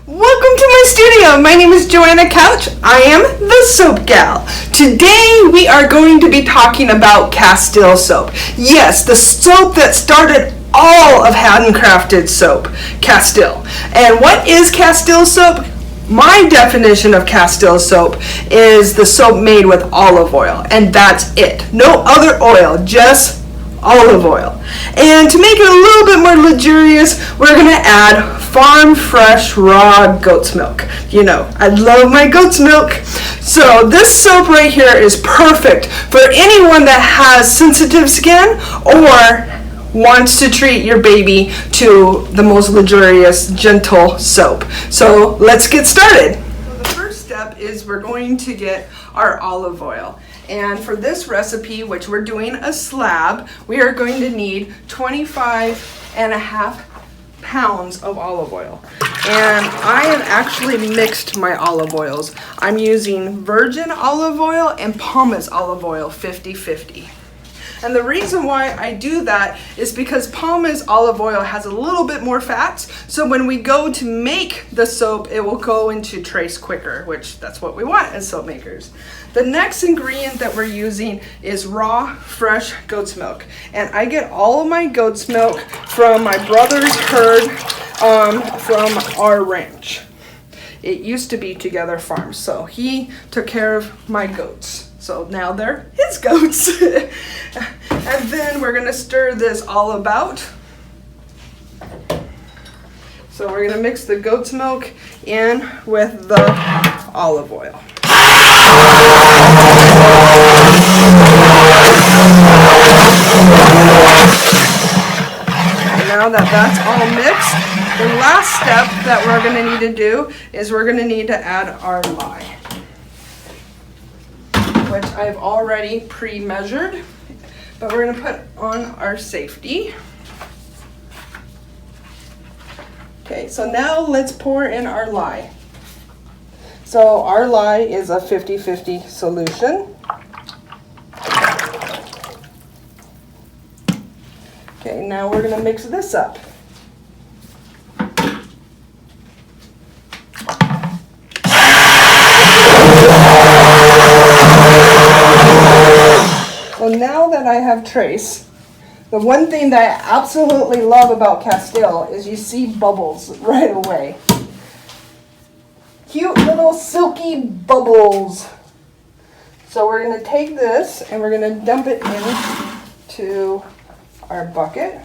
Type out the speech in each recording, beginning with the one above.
Welcome to my studio. My name is Joanna Couch. I am the soap gal. Today we are going to be talking about Castile soap. Yes, the soap that started all of handcrafted soap, Castile. And what is Castile soap? My definition of Castile soap is the soap made with olive oil, and that's it. No other oil, just olive oil. And to make it a little bit more luxurious, we're going to add farm fresh raw goat's milk. You know, I love my goat's milk. So this soap right here is perfect for anyone that has sensitive skin or wants to treat your baby to the most luxurious, gentle soap. So let's get started. So the first step is we're going to get our olive oil. And for this recipe, which we're doing a slab, we are going to need 25.5 pounds of olive oil. And I have actually mixed my olive oils. I'm using virgin olive oil and pumice olive oil 50-50. And the reason why I do that is because pumice olive oil has a little bit more fats, so when we go to make the soap, it will go into trace quicker, which that's what we want as soap makers. The next ingredient that we're using is raw, fresh goat's milk. And I get all of my goat's milk from my brother's herd from our ranch. It used to be Together Farms, so he took care of my goats. So now they're his goats. And then we're gonna stir this all about. So we're gonna mix the goat's milk in with the olive oil. Now that that's all mixed, the last step that we're gonna need to do is we're gonna need to add our lye, which I've already pre-measured, but we're gonna put on our safety. Okay, so now let's pour in our lye. So our lye is a 50-50 solution. Okay, now we're gonna mix this up. So now that I have trace, the one thing that I absolutely love about Castile is you see bubbles right away. Cute little silky bubbles. So we're going to take this and we're going to dump it into our bucket.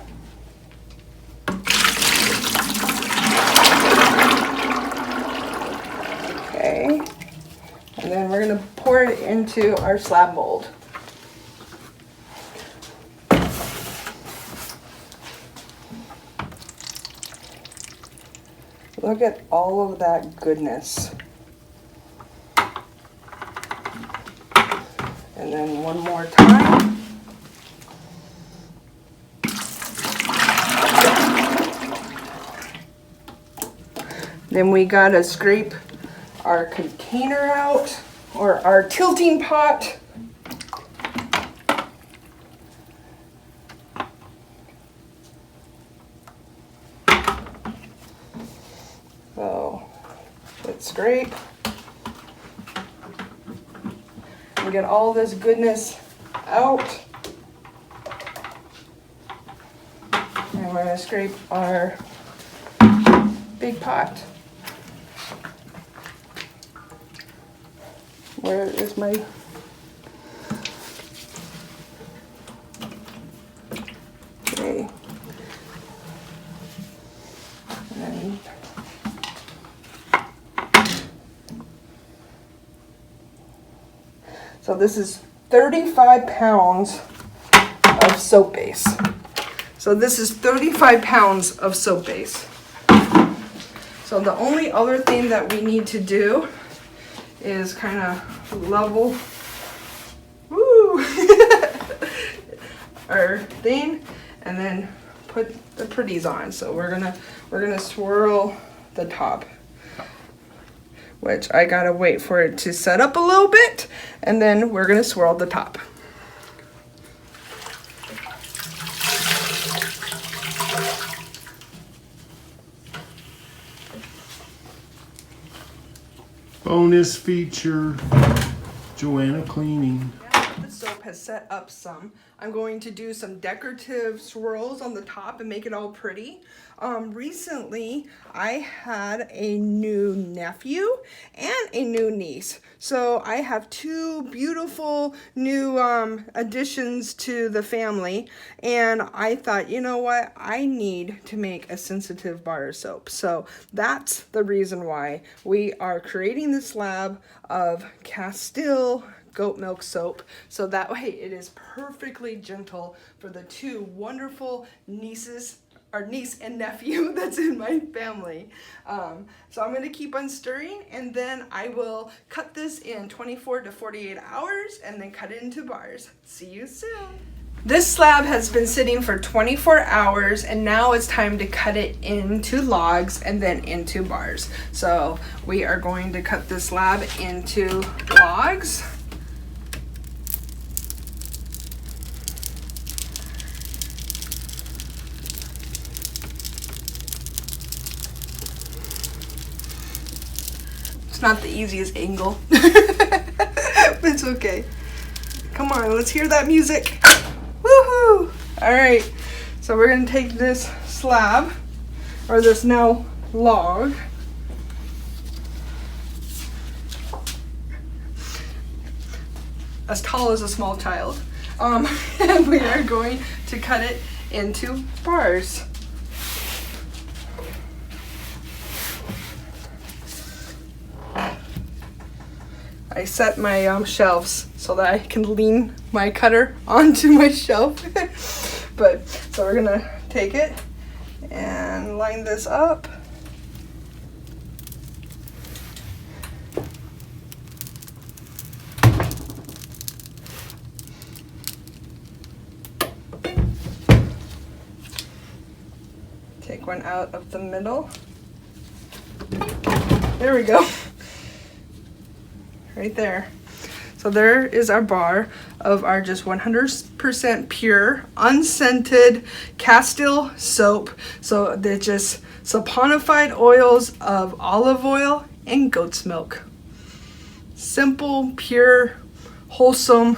Okay. And then we're going to pour it into our slab mold. Look at all of that goodness. And then one more time. Then we gotta scrape our container out, or our tilting pot. So let's scrape and get all this goodness out. And we're going to scrape our big pot. Where is my... Okay. And so this is 35 pounds of soap base. So this is 35 pounds of soap base. So the only other thing that we need to do is kind of level our thing and then put the pretties on. So we're gonna swirl the top, which I gotta wait for it to set up a little bit, and then we're gonna swirl the top. Bonus feature, Joanna cleaning. The soap has set up some. I'm going to do some decorative swirls on the top and make it all pretty. Recently, I had a new nephew and a new niece. So I have two beautiful new additions to the family. And I thought, you know what? I need to make a sensitive bar soap. So that's the reason why we are creating this slab of Castile goat milk soap, so that way it is perfectly gentle for the two wonderful nieces, or niece and nephew that's in my family. So I'm going to keep on stirring, and then I will cut this in 24 to 48 hours and then cut it into bars. See you soon. This slab has been sitting for 24 hours, and now it's time to cut it into logs and then into bars. So we are going to cut this slab into logs. Not the easiest angle, but it's okay. Come on, let's hear that music. Woohoo! All right, so we're gonna take this slab, or this now log, as tall as a small child, and we are going to cut it into bars. I set my shelves so that I can lean my cutter onto my shelf. But so we're gonna take it and line this up. Take one out of the middle. There we go. Right there. So there is our bar of our just 100% pure, unscented Castile soap. So they're just saponified oils of olive oil and goat's milk. Simple, pure, wholesome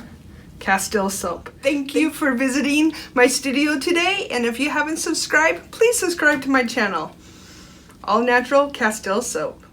Castile soap. Thank you for visiting my studio today, and if you haven't subscribed, please subscribe to my channel. All natural Castile soap.